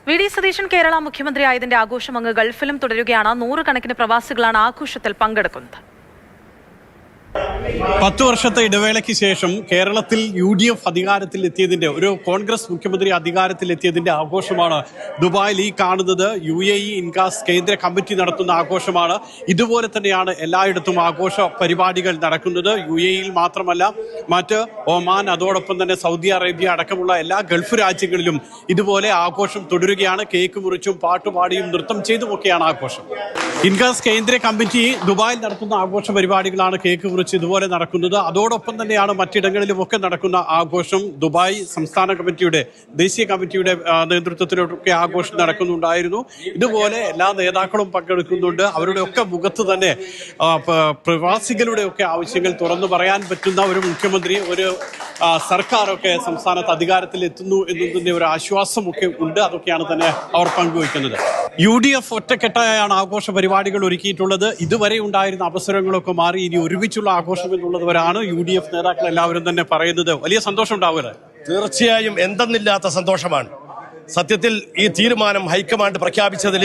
VD. Satheesan Kerala മുഖ്യമന്ത്രിയായതിന്റെ ആഘോഷം അങ്ങ് ഗൾഫിലും തുടരുകയാണ്. നൂറുകണക്കിന് പ്രവാസികളാണ് ആഘോഷത്തിൽ പങ്കെടുക്കുന്നത്. 10 വർഷത്തെ ഇടവേളയ്ക്ക് ശേഷം കേരളത്തിൽ UDF അധികാരത്തിൽ എത്തിയതിന്റെ ഒരു കോൺഗ്രസ് മുഖ്യമന്ത്രി അധികാരത്തിൽ എത്തിയതിന്റെ ആഘോഷമാണ് ദുബായിൽ ഈ കാണുന്നത്. UAE ഇൻകാസ് കേന്ദ്ര കമ്മിറ്റി നടത്തുന്ന ആഘോഷമാണ്. ഇതുപോലെ തന്നെയാണ് എല്ലായിടത്തും ആഘോഷ പരിപാടികൾ നടക്കുന്നത്. UAE മാത്രമല്ല, മറ്റ് ഒമാൻ, അതോടൊപ്പം തന്നെ സൗദി അറേബ്യ അടക്കമുള്ള എല്ലാ ഗൾഫ് രാജ്യങ്ങളിലും ഇതുപോലെ ആഘോഷം തുടരുകയാണ്. കേക്ക് മുറിച്ചും പാട്ടുപാടിയും നൃത്തം ചെയ്തുമൊക്കെയാണ് ആഘോഷം. ഇൻകാസ് കേന്ദ്ര കമ്മിറ്റി ദുബായിൽ നടത്തുന്ന ആഘോഷ പരിപാടികളാണ് കേക്ക് മുറിച്ച് ഇതുപോലെ നടക്കുന്നത്. അതോടൊപ്പം തന്നെയാണ് മറ്റിടങ്ങളിലുമൊക്കെ നടക്കുന്ന ആഘോഷം. ദുബായ് സംസ്ഥാന കമ്മിറ്റിയുടെ, ദേശീയ കമ്മിറ്റിയുടെ നേതൃത്വത്തിലൊക്കെ ആഘോഷം നടക്കുന്നുണ്ടായിരുന്നു. ഇതുപോലെ എല്ലാ നേതാക്കളും പങ്കെടുക്കുന്നുണ്ട്. അവരുടെ ഒക്കെ മുഖത്ത് തന്നെ പ്രവാസികളുടെ ഒക്കെ ആവശ്യങ്ങൾ തുറന്നു പറയാൻ പറ്റുന്ന ഒരു മുഖ്യമന്ത്രി, ഒരു സർക്കാരൊക്കെ സംസ്ഥാനത്ത് അധികാരത്തിൽ എത്തുന്നു എന്നതിന്റെ ഒരു ആശ്വാസമൊക്കെ ഉണ്ട്. അതൊക്കെയാണ് തന്നെ അവർ പങ്കുവയ്ക്കുന്നത്. UDF ഒറ്റക്കെട്ടായാണ് ആഘോഷ പരിപാടികൾ ഒരുക്കിയിട്ടുള്ളത്. ഇതുവരെ ഉണ്ടായിരുന്ന അവസരങ്ങളൊക്കെ മാറി ഇനി ഒരുമിച്ചുള്ള ആഘോഷം എന്നുള്ളവരാണ് UDF നേതാക്കൾ എല്ലാവരും തന്നെ പറയുന്നത്. വലിയ സന്തോഷം ഉണ്ടാവുക. തീർച്ചയായും എന്തെന്നില്ലാത്ത സന്തോഷമാണ്. സത്യത്തിൽ ഈ തീരുമാനം ഹൈക്കമാൻഡ് പ്രഖ്യാപിച്ചതിൽ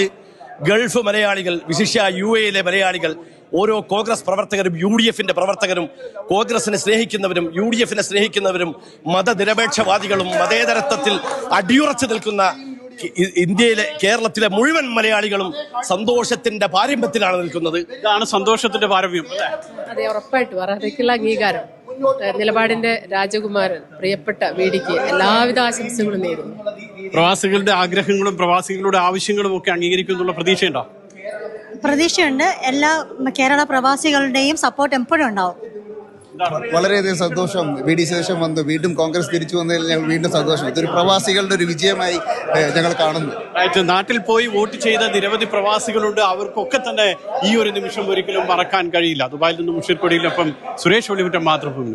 ഗൾഫ് മലയാളികൾ, വിശിഷ്യ UAE മലയാളികൾ, ഓരോ കോൺഗ്രസ് പ്രവർത്തകരും UDFന്റെ പ്രവർത്തകരും, കോൺഗ്രസിനെ സ്നേഹിക്കുന്നവരും UDFനെ സ്നേഹിക്കുന്നവരും, മതനിരപേക്ഷവാദികളും മതേതരത്വത്തിൽ അടിയുറച്ചു നിൽക്കുന്ന ഇന്ത്യയിലെ, കേരളത്തിലെ മുഴുവൻ മലയാളികളും സന്തോഷത്തിന്റെ പാരമ്യത്തിലാണ് നിൽക്കുന്നത്. ഇതാണ് സന്തോഷത്തിന്റെ പാരമ്യം. അതെ, ഉറപ്പായിട്ടും അർഹതയ്ക്കുള്ള അംഗീകാരം. നിലപാടിന്റെ രാജകുമാരൻ പ്രിയപ്പെട്ട VDക്ക് എല്ലാവിധ ആശംസകളും നേരുന്നു. പ്രവാസികളുടെ ആഗ്രഹങ്ങളും പ്രവാസികളുടെ ആവശ്യങ്ങളും ഒക്കെ അംഗീകരിക്കുന്നുള്ള പ്രതീക്ഷയുണ്ടോ? പ്രതീക്ഷയുണ്ട്. എല്ലാ കേരള പ്രവാസികളുടെയും സപ്പോർട്ട് എപ്പോഴും ഉണ്ടാവും. വളരെയധികം സന്തോഷം. വി ഡി സതീശൻ വന്നു, വീണ്ടും കോൺഗ്രസ് തിരിച്ചു വന്നതിൽ ഞങ്ങൾ വീണ്ടും സന്തോഷം. ഇതൊരു പ്രവാസികളുടെ ഒരു വിജയമായി ഞങ്ങൾ കാണുന്നു. നാട്ടിൽ പോയി വോട്ട് ചെയ്ത നിരവധി പ്രവാസികളുണ്ട്. അവർക്കൊക്കെ തന്നെ ഈ ഒരു നിമിഷം ഒരിക്കലും മറക്കാൻ കഴിയില്ല. ദുബായിൽ നിന്നും മുഷീർ കൊടിയിലൊപ്പം സുരേഷ് ഒളിമുറ്റം, മാതൃഭൂമി.